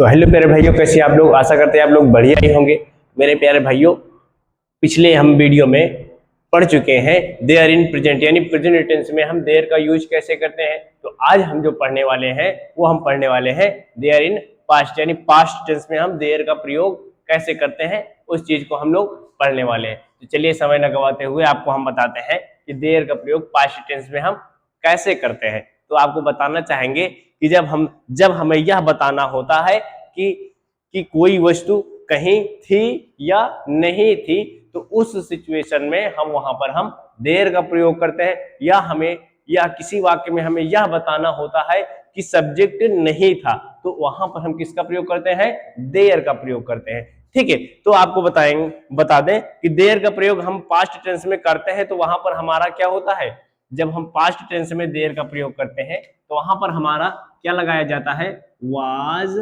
तो हेलो प्यारे भाइयों, कैसे आप लोग? आशा करते हैं आप लोग बढ़िया ही होंगे। मेरे प्यारे भाइयों, पिछले हम वीडियो में पढ़ चुके हैं देयर इन प्रेजेंट, यानी प्रेजेंट टेंस में हम देयर का यूज कैसे करते हैं। तो आज हम जो पढ़ने वाले हैं वो हम पढ़ने वाले हैं देयर इन पास्ट, यानी पास्ट टेंस में हम देयर का प्रयोग कैसे करते हैं, उस चीज को हम लोग पढ़ने वाले हैं। तो चलिए समय न गवाते हुए आपको हम बताते हैं कि देयर का प्रयोग पास्ट टेंस में हम कैसे करते हैं। तो आपको बताना चाहेंगे कि जब हमें यह बताना होता है कि कोई वस्तु कहीं थी या नहीं थी, तो उस सिचुएशन में हम वहां पर हम देयर का प्रयोग करते हैं। या किसी वाक्य में हमें यह बताना होता है कि सब्जेक्ट नहीं था, तो वहां पर हम किसका प्रयोग करते हैं? देयर का प्रयोग करते हैं। ठीक है, तो आपको बता दें कि देयर का प्रयोग हम पास्ट टेंस में करते हैं, तो वहां पर हमारा क्या होता है? जब हम पास्ट टेंस में देयर का प्रयोग करते हैं तो वहां पर हमारा क्या लगाया जाता है? वाज,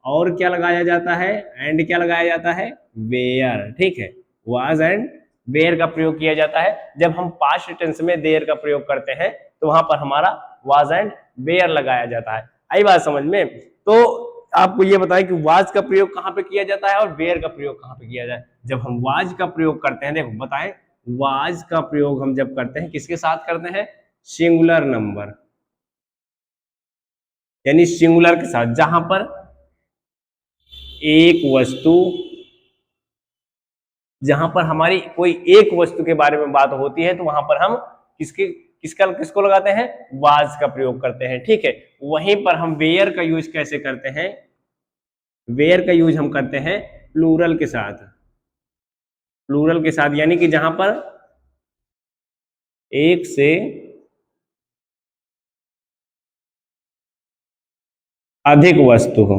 और क्या लगाया जाता है? एंड क्या लगाया जाता है? वेयर। ठीक है, वाज एंड वेयर का प्रयोग किया जाता है। जब हम पास्ट टेंस में देयर का प्रयोग करते हैं तो वहां पर हमारा वाज एंड वेयर लगाया जाता है। आई बात समझ में? तो आपको ये बताएं कि वाज का प्रयोग कहां पे किया जाता है और वेयर का प्रयोग कहां पे किया जाए। जब हम वाज का प्रयोग करते हैं, देखो बताएं, वाज का प्रयोग हम जब करते हैं किसके साथ करते हैं? सिंगुलर नंबर, यानी सिंगुलर के साथ, जहां पर एक वस्तु, जहां पर हमारी कोई एक वस्तु के बारे में बात होती है, तो वहां पर हम किसको लगाते हैं? वाज का प्रयोग करते हैं। ठीक है, वहीं पर हम वेयर का यूज कैसे करते हैं? वेयर का यूज हम करते हैं प्लूरल के साथ। प्लूरल के साथ यानी कि जहां पर एक से अधिक वस्तु हो,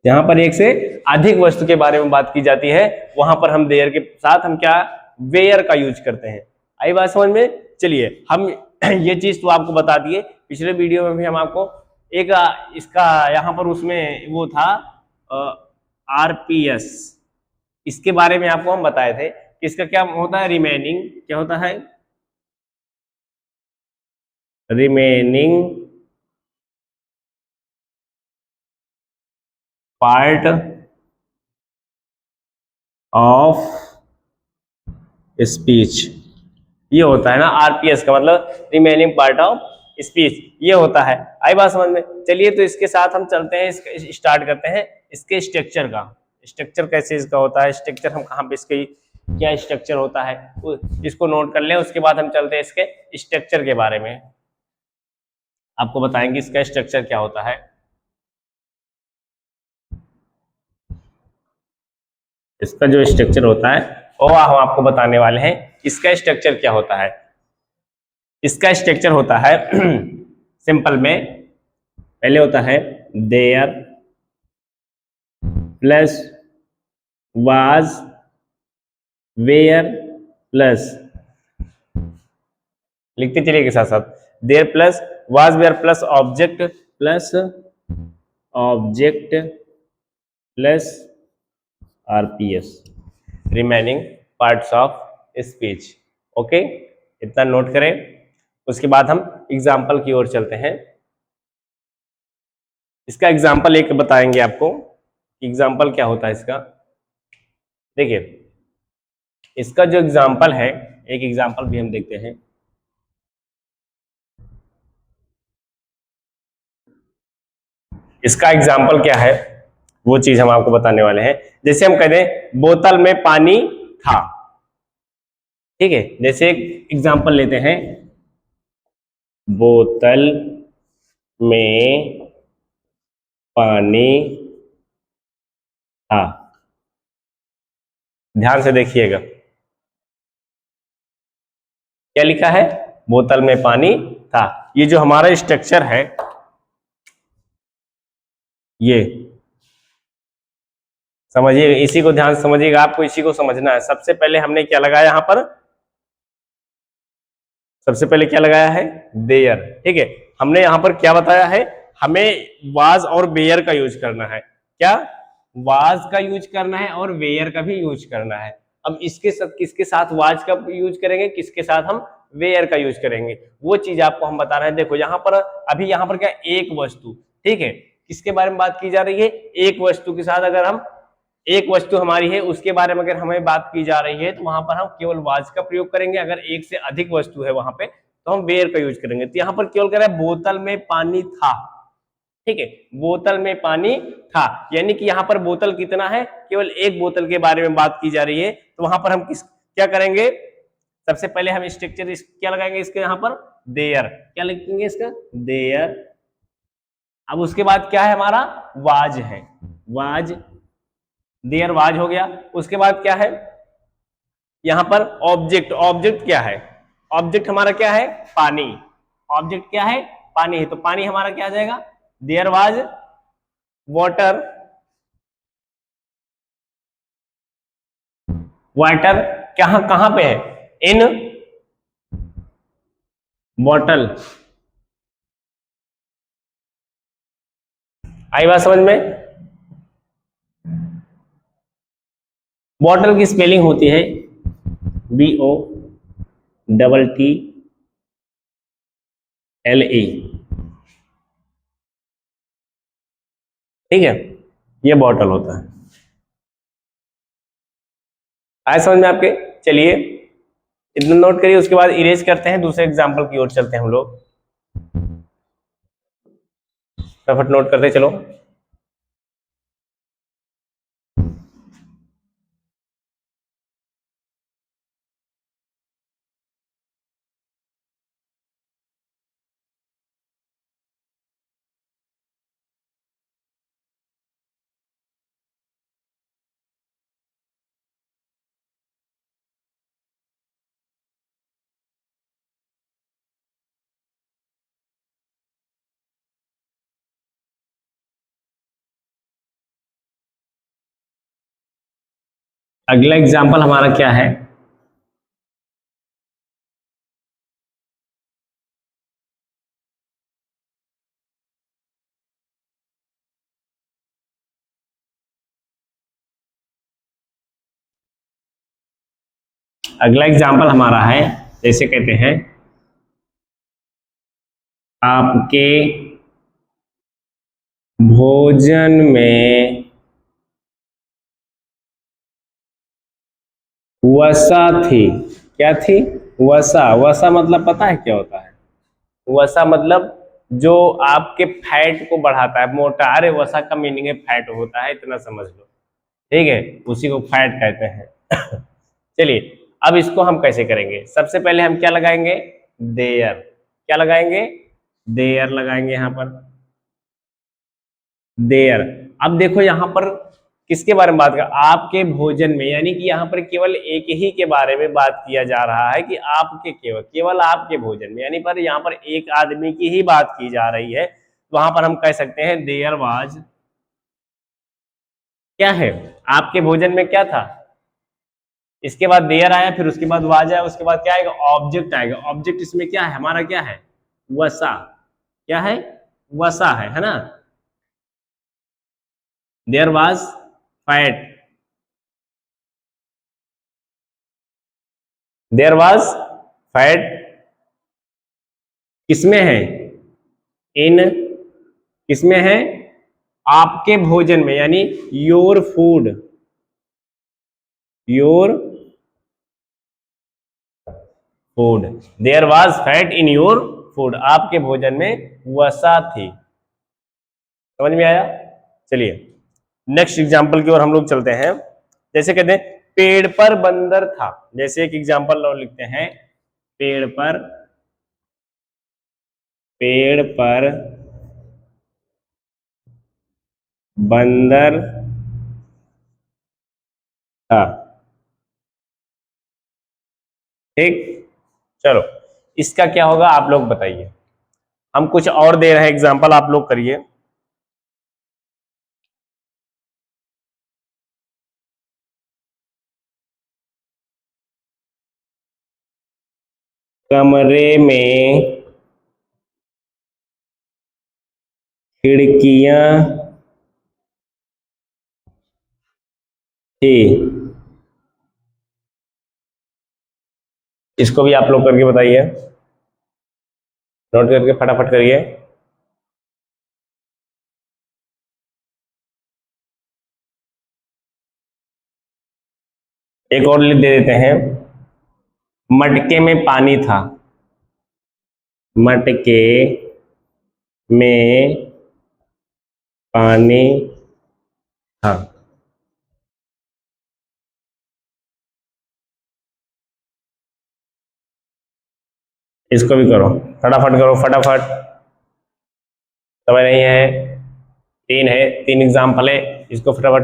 जहां पर एक से अधिक वस्तु के बारे में बात की जाती है, वहां पर हम देयर के साथ हम क्या? वेयर का यूज करते हैं। आई बात समझ में? चलिए, हम ये चीज तो आपको बता दिए। पिछले वीडियो में भी हम आपको एक इसका यहाँ पर उसमें वो था आरपीएस, इसके बारे में आपको हम बताए थे कि इसका क्या होता है? रिमेनिंग, क्या होता है? रिमेनिंग पार्ट ऑफ स्पीच, ये होता है ना आरपीएस का मतलब रिमेनिंग पार्ट ऑफ स्पीच, ये होता है। आई बात समझ में? चलिए, तो इसके साथ हम चलते हैं, स्टार्ट करते हैं इसके स्ट्रक्चर का। स्ट्रक्चर कैसे इसका होता है? स्ट्रक्चर हम कहाँ पे, इसके क्या स्ट्रक्चर होता है इसको नोट कर लें। उसके बाद हम चलते हैं इसके स्ट्रक्चर के बारे में, आपको बताएंगे इसका स्ट्रक्चर क्या होता है। इसका जो स्ट्रक्चर होता है वो हम आपको बताने वाले हैं। इसका स्ट्रक्चर क्या होता है? इसका स्ट्रक्चर होता है सिंपल में, पहले होता है there plus was, where plus, लिखते चलिए के साथ साथ, there plus was where plus object plus RPS, remaining parts of speech. Okay, इतना नोट करें। उसके बाद हम एग्जाम्पल की ओर चलते हैं। इसका एग्जाम्पल एक बताएंगे आपको, एग्जाम्पल क्या होता है इसका। देखिए, इसका जो एग्जाम्पल है, एक एग्जाम्पल भी हम देखते हैं। इसका एग्जाम्पल क्या है वो चीज हम आपको बताने वाले हैं। जैसे हम कह दें बोतल में पानी था। ठीक है, जैसे एक एग्जाम्पल लेते हैं, बोतल में पानी था। ध्यान से देखिएगा, क्या लिखा है? बोतल में पानी था। ये जो हमारा स्ट्रक्चर है, ये समझिए, इसी को ध्यान से समझिएगा, आपको इसी को समझना है। सबसे पहले हमने क्या लगाया यहां पर? सबसे पहले क्या लगाया है? देयर। ठीक है, हमने यहां पर क्या बताया है? हमें वाज और वेयर का यूज करना है। क्या? वाज का यूज करना है और वेयर का भी यूज करना है। अब इसके साथ किसके साथ वाज का यूज करेंगे, किसके साथ हम वेयर का यूज करेंगे, वो चीज आपको हम बता रहे हैं। देखो यहाँ पर, अभी यहाँ पर क्या? एक वस्तु। ठीक है, किसके बारे में बात की जा रही है? एक वस्तु के साथ अगर हम, एक वस्तु हमारी है उसके बारे में अगर हमें बात की जा रही है तो वहां पर हम केवल वाज का प्रयोग करेंगे। अगर एक से अधिक वस्तु है वहां पे तो हम वेयर का यूज करेंगे। तो यहाँ पर केवल कह रहा है बोतल में पानी था, ठीक है, बोतल में पानी था, यानी कि यहाँ पर बोतल कितना है, केवल एक बोतल के बारे में बात की जा रही है। तो वहां पर हम क्या करेंगे, सबसे पहले हम स्ट्रक्चर क्या लगाएंगे इसके, यहाँ पर देयर, क्या लिखेंगे इसका, देयर। अब उसके बाद क्या है हमारा, वाज है, वाज, देयर वाज हो गया। उसके बाद क्या है यहाँ पर ऑब्जेक्ट, ऑब्जेक्ट क्या है, ऑब्जेक्ट हमारा क्या है, पानी, ऑब्जेक्ट क्या है, पानी है, तो पानी हमारा क्या आ जाएगा, देयर वाज वाटर, वाटर कहां कहां पे है, इन बॉटल। आई बात समझ में? बॉटल की स्पेलिंग होती है BOTTLE, ठीक है, ये बॉटल होता है। आए समझ में आपके? चलिए इतना नोट करिए, उसके बाद इरेज करते हैं, दूसरे एग्जाम्पल की ओर चलते हैं हम लोग। फटाफट नोट करते चलो। अगला एग्जाम्पल हमारा क्या है, अगला एग्जाम्पल हमारा है, जैसे कहते हैं आपके भोजन में वसा थी, क्या थी, वसा, वसा मतलब पता है क्या होता है, वसा मतलब जो आपके फैट को बढ़ाता है, मोटा, अरे वसा का मीनिंग है फैट होता है, इतना समझ लो, ठीक है, उसी को फैट कहते हैं। चलिए अब इसको हम कैसे करेंगे, सबसे पहले हम क्या लगाएंगे, देयर, क्या लगाएंगे, देयर लगाएंगे यहाँ पर, देयर। अब देखो यहाँ पर किसके बारे में बात कर, आपके भोजन में, यानी कि यहाँ पर केवल एक ही के बारे में बात किया जा रहा है कि आपके, केवल केवल आपके भोजन में, यानी पर यहाँ पर एक आदमी की ही बात की जा रही है। तो वहां पर हम कह सकते हैं देयर वाज, क्या है, आपके भोजन में क्या था, इसके बाद देयर आया, फिर उसके बाद वाज आया, उसके बाद क्या आएगा, ऑब्जेक्ट आएगा। ऑब्जेक्ट इसमें क्या है हमारा, क्या है, वसा, क्या है, वसा है ना। There was fat, there was fat किसमें है, इन, किसमें है, आपके भोजन में, यानी your food, your food, there was fat in your food, आपके भोजन में वसा थी। समझ में आया? चलिए नेक्स्ट एग्जाम्पल की ओर हम लोग चलते हैं। जैसे कहते हैं पेड़ पर बंदर था, जैसे एक एग्जाम्पल और लिखते हैं, पेड़ पर, पेड़ पर बंदर था, ठीक, चलो इसका क्या होगा आप लोग बताइए, हम कुछ और दे रहे हैं एग्जाम्पल, आप लोग करिए। कमरे में खिड़कियां थी, इसको भी आप लोग करके बताइए, नोट करके फटाफट करिए। एक और लिख दे देते हैं, मटके में पानी था। मटके में पानी था। इसको भी करो, फटाफट करो फटाफट, समय नहीं है। तीन है, तीन एग्जाम्पल है, इसको फटाफट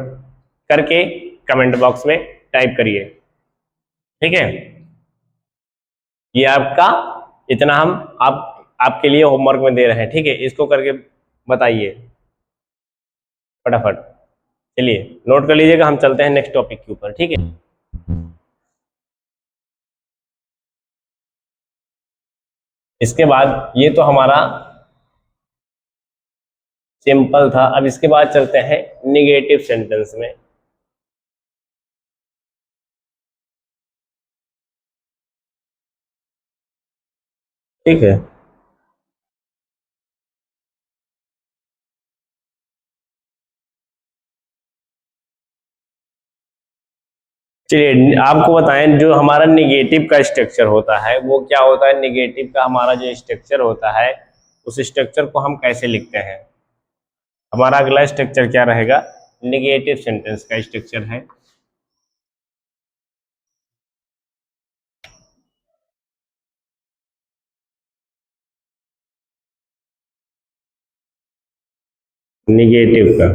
करके कमेंट बॉक्स में टाइप करिए। ठीक है, ये आपका इतना हम आपके लिए होमवर्क में दे रहे हैं। ठीक है, इसको करके बताइए फटाफट। चलिए नोट कर लीजिएगा, हम चलते हैं नेक्स्ट टॉपिक के ऊपर। ठीक है, इसके बाद ये तो हमारा सिंपल था। अब इसके बाद चलते हैं निगेटिव सेंटेंस में। ठीक है, चलिए आपको बताएं, जो हमारा निगेटिव का स्ट्रक्चर होता है वो क्या होता है। निगेटिव का हमारा जो स्ट्रक्चर होता है, उस स्ट्रक्चर को हम कैसे लिखते हैं। हमारा अगला स्ट्रक्चर क्या रहेगा, निगेटिव सेंटेंस का स्ट्रक्चर है। निगेटिव का,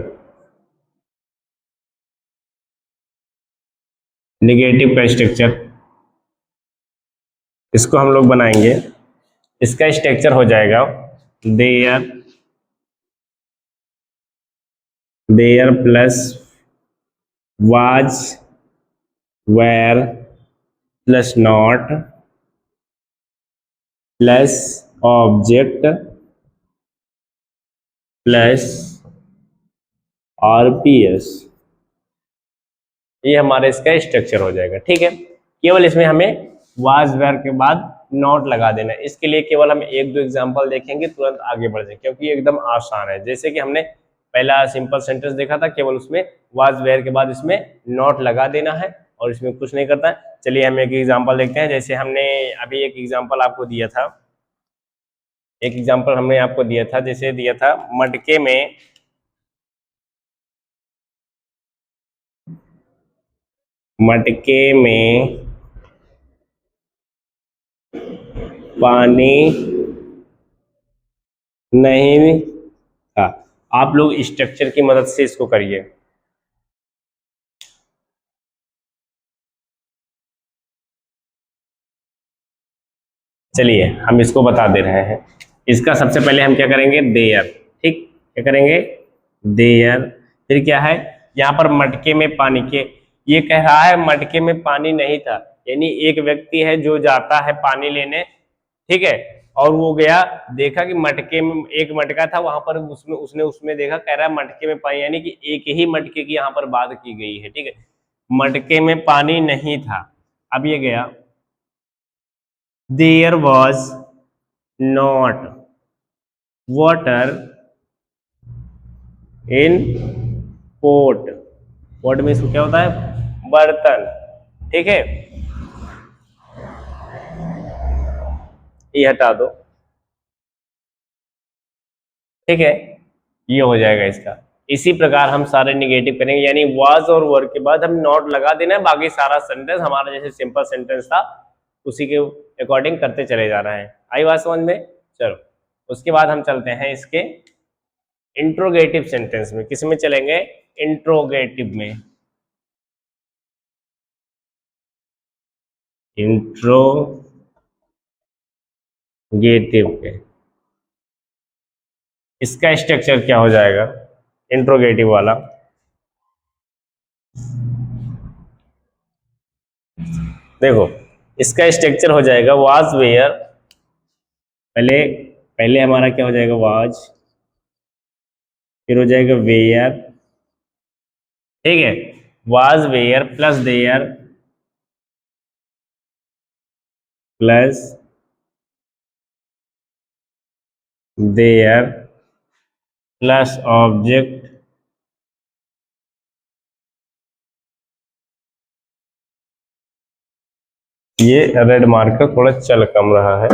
निगेटिव का स्ट्रक्चर, इसको हम लोग बनाएंगे। इसका स्ट्रक्चर हो जाएगा, there, there plus was, where plus not plus object plus RPS. ये हमारा इसका स्ट्रक्चर हो जाएगा। ठीक है, केवल इसमें हमें वाज वेर के बाद नॉट लगा देना है। इसके लिए केवल हम एक दो एग्जांपल देखेंगे, तुरंत आगे बढ़ जाएंगे, क्योंकि ये एकदम आसान है। जैसे कि हमने पहला सिंपल सेंटेंस देखा था, केवल उसमें वाज वेर के बाद इसमें नॉट लगा देना है और इसमें कुछ नहीं करता है। चलिए हम एक एग्जाम्पल देखते हैं। जैसे हमने अभी एक एग्जाम्पल आपको दिया था, एक एग्जाम्पल हमने आपको दिया था, जैसे दिया था मटके में, मटके में पानी नहीं था। आप लोग स्ट्रक्चर की मदद से इसको करिए। चलिए हम इसको बता दे रहे हैं। इसका सबसे पहले हम क्या करेंगे, देयर। ठीक, क्या करेंगे, देयर। फिर क्या है, यहाँ पर मटके में पानी के, ये कह रहा है मटके में पानी नहीं था, यानी एक व्यक्ति है जो जाता है पानी लेने। ठीक है, और वो गया, देखा कि मटके में एक मटका था, वहां पर उसमें उसने उसमें देखा, कह रहा है मटके में पानी, यानी कि एक ही मटके की यहाँ पर बात की गई है। ठीक है, मटके में पानी नहीं था। अब ये गया, there was not water in pot. Pot में इसको क्या होता है, बर्तन। ठीक है, ये हटा दो। ठीक है, ये हो जाएगा इसका। इसी प्रकार हम सारे निगेटिव करेंगे, यानी वाज और वर के बाद हम नॉट लगा देना है, बाकी सारा सेंटेंस हमारा जैसे सिंपल सेंटेंस था उसी के अकॉर्डिंग करते चले जा रहे हैं। आई बात समझ में। चलो उसके बाद हम चलते हैं इसके इंट्रोगेटिव सेंटेंस में। किस में चलेंगे, इंट्रोगेटिव में। इंट्रोगेटिव के, इसका स्ट्रक्चर क्या हो जाएगा, इंट्रोगेटिव वाला। देखो इसका स्ट्रक्चर हो जाएगा, वाज वेयर, पहले पहले हमारा क्या हो जाएगा, वाज, फिर हो जाएगा वेयर। ठीक है, was where plus there plus there plus object ये रेड मार्कर थोड़ा चल कम रहा है।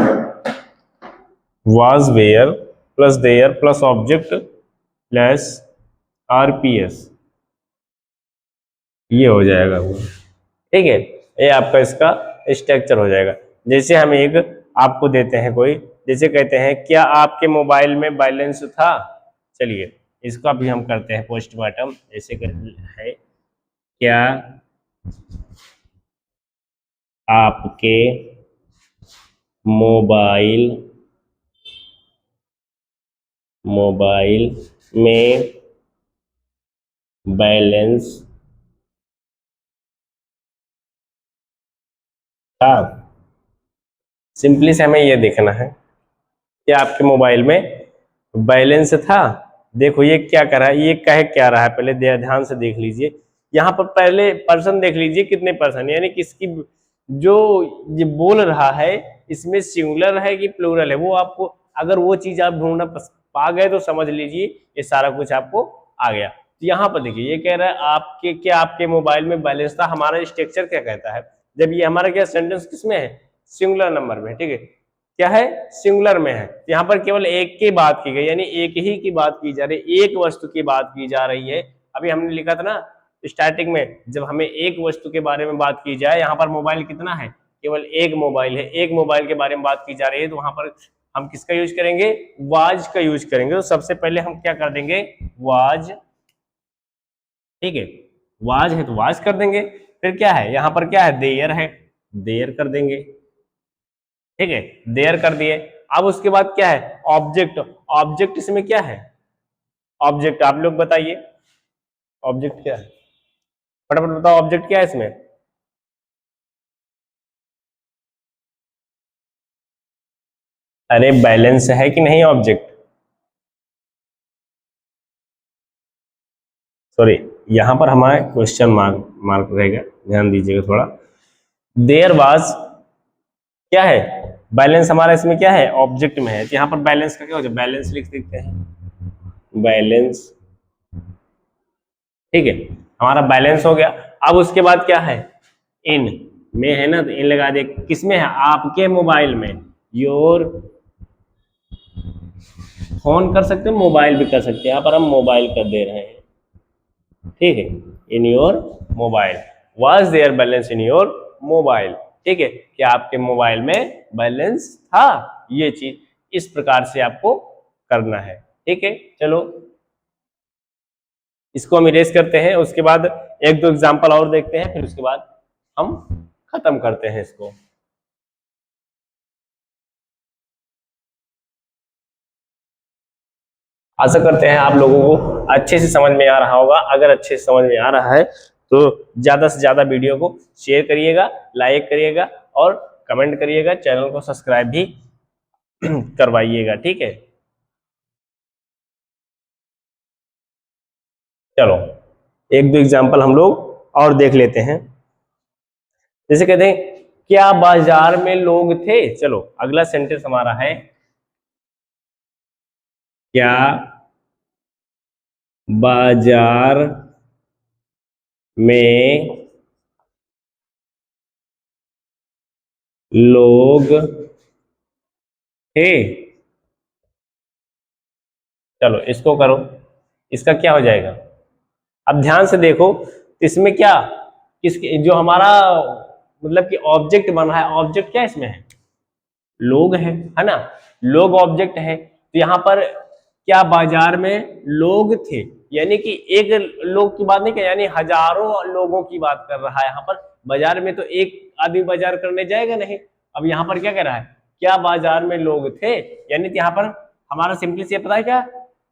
Was where plus there plus object plus RPS, ये हो जाएगा वो। ठीक है, ये आपका इसका स्ट्रक्चर हो जाएगा। जैसे हम एक आपको देते हैं कोई, जैसे कहते हैं क्या आपके मोबाइल में बैलेंस था, चलिए इसका भी हम करते हैं पोस्टमार्टम। जैसे है क्या आपके मोबाइल मोबाइल में बैलेंस था। सिंपली से हमें यह देखना है कि आपके मोबाइल में बैलेंस था। देखो ये क्या कर रहा है, ये कह क्या रहा है, पहले ध्यान से देख लीजिए। यहाँ पर पहले पर्सन देख लीजिए कितने पर्सन, यानी किसकी जो ये बोल रहा है इसमें सिंगुलर है कि प्लूरल है, वो आपको अगर वो चीज आप ढूंढना पा गए तो समझ लीजिए ये सारा कुछ आपको आ गया। तो यहाँ पर देखिए ये कह रहा है आपके क्या आपके मोबाइल में बैलेंस था। हमारा स्ट्रक्चर क्या कहता है, जब ये हमारा क्या सेंटेंस किसमें है, सिंगुलर नंबर में, ठीक है, क्या है सिंगुलर में है। यहाँ पर केवल एक की बात की गई, यानी एक ही की बात की जा रही है, एक वस्तु की बात की जा रही है। अभी हमने लिखा था ना स्टार्टिंग में, जब हमें एक वस्तु के बारे में बात की जाए, यहाँ पर मोबाइल कितना है, केवल एक मोबाइल है, एक मोबाइल के बारे में बात की जा रही है, तो वहां पर हम किसका यूज करेंगे, वाज का यूज करेंगे। तो सबसे पहले हम क्या कर देंगे, वाज, ठीक है, वाज है तो वाज कर देंगे। फिर क्या है, यहाँ पर क्या है, देयर है, देयर कर देंगे, ठीक है, देयर कर दिए। अब उसके बाद क्या है, ऑब्जेक्ट, ऑब्जेक्ट इसमें क्या है, ऑब्जेक्ट आप लोग बताइए, ऑब्जेक्ट क्या है, फटाफट बताओ ऑब्जेक्ट क्या है इसमें। अरे बैलेंस है कि नहीं ऑब्जेक्ट, सॉरी यहां पर हमारा क्वेश्चन मार्क मार्क रहेगा, ध्यान दीजिएगा थोड़ा। देयर वाज क्या है, बैलेंस हमारा इसमें क्या है, ऑब्जेक्ट में है, तो यहाँ पर बैलेंस का क्या हो जाए, बैलेंस लिख देते हैं, बैलेंस, ठीक है, हमारा बैलेंस हो गया। अब उसके बाद क्या है, इन में है ना, तो इन लगा दे, किसमें है, आपके मोबाइल में, योर, फोन कर सकते हैं, मोबाइल भी कर सकते हैं, यहाँ पर हम मोबाइल कर दे रहे हैं, ठीक है, in your mobile, was their balance in your mobile, ठीक है, कि आपके मोबाइल में बैलेंस था, ये चीज इस प्रकार से आपको करना है, ठीक है। चलो इसको हम इरेज करते हैं, उसके बाद एक दो एग्जांपल और देखते हैं, फिर उसके बाद हम खत्म करते हैं इसको। आशा करते हैं आप लोगों को अच्छे से समझ में आ रहा होगा। अगर अच्छे से समझ में आ रहा है तो ज्यादा से ज्यादा वीडियो को शेयर करिएगा, लाइक करिएगा और कमेंट करिएगा, चैनल को सब्सक्राइब भी करवाइएगा, ठीक है। चलो एक दो एग्जांपल हम लोग और देख लेते हैं। जैसे कहते हैं क्या बाजार में लोग थे, चलो अगला सेंटेंस हमारा है क्या बाजार में लोग थे। चलो इसको करो, इसका क्या हो जाएगा, अब ध्यान से देखो इसमें क्या, किसके जो हमारा मतलब कि ऑब्जेक्ट बन रहा है, ऑब्जेक्ट क्या इसमें है, लोग है ना, लोग ऑब्जेक्ट है। तो यहाँ पर क्या बाजार में लोग थे, यानी कि एक लोग की बात नहीं कर, यानी हजारों लोगों की बात कर रहा है। यहाँ पर बाजार में तो एक आदमी बाजार करने जाएगा नहीं। अब यहाँ पर क्या कह रहा है, क्या बाजार में लोग थे, यानी कि यहाँ पर हमारा सिंपली से पता है क्या,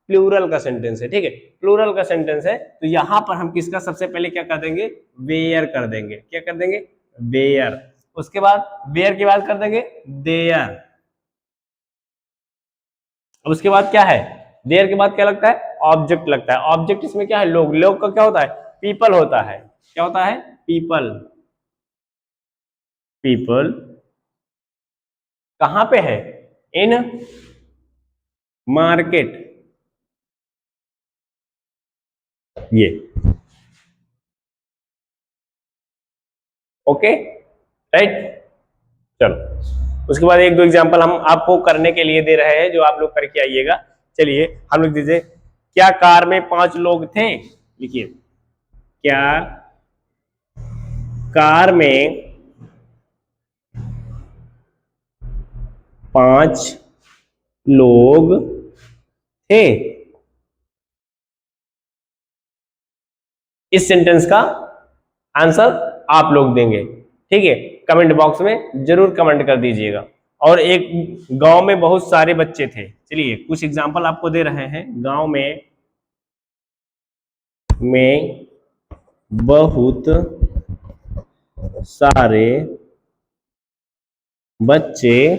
प्लूरल का सेंटेंस है, ठीक है, प्लूरल का सेंटेंस है। तो यहाँ पर हम किसका सबसे पहले क्या कर देंगे, वेयर कर देंगे, क्या कर देंगे, वेयर। उसके बाद वेयर की बात कर देंगे देयर। अब उसके बाद क्या है, देयर के बाद क्या लगता है, ऑब्जेक्ट लगता है। ऑब्जेक्ट इसमें क्या है, लोग, लोग का क्या होता है, पीपल होता है, क्या होता है, पीपल, पीपल कहां पे है, इन मार्केट, ये ओके राइट। चलो उसके बाद एक दो एग्जांपल हम आपको करने के लिए दे रहे हैं, जो आप लोग करके आइएगा। चलिए हम लोग दीजिए, क्या कार में 5 लोग थे? लिखिए, क्या कार में 5 लोग थे? इस सेंटेंस का आंसर आप लोग देंगे, ठीक है। कमेंट बॉक्स में जरूर कमेंट कर दीजिएगा। और एक, गांव में बहुत सारे बच्चे थे। चलिए कुछ एग्जांपल आपको दे रहे हैं। गांव में बहुत सारे बच्चे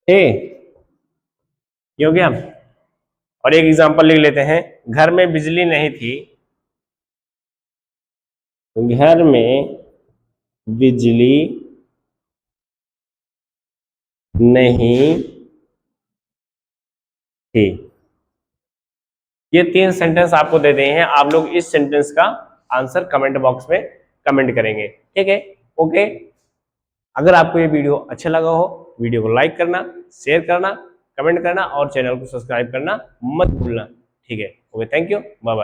थे, ये हो गया। और एक एग्जांपल लिख लेते हैं, घर में बिजली नहीं थी। घर में बिजली नहीं थी। ये 3 सेंटेंस आपको दे दिए हैं, आप लोग इस सेंटेंस का आंसर कमेंट बॉक्स में कमेंट करेंगे, ठीक है। ओके, अगर आपको ये वीडियो अच्छा लगा हो, वीडियो को लाइक करना, शेयर करना, कमेंट करना और चैनल को सब्सक्राइब करना मत भूलना, ठीक है। Okay, thank you, bye bye.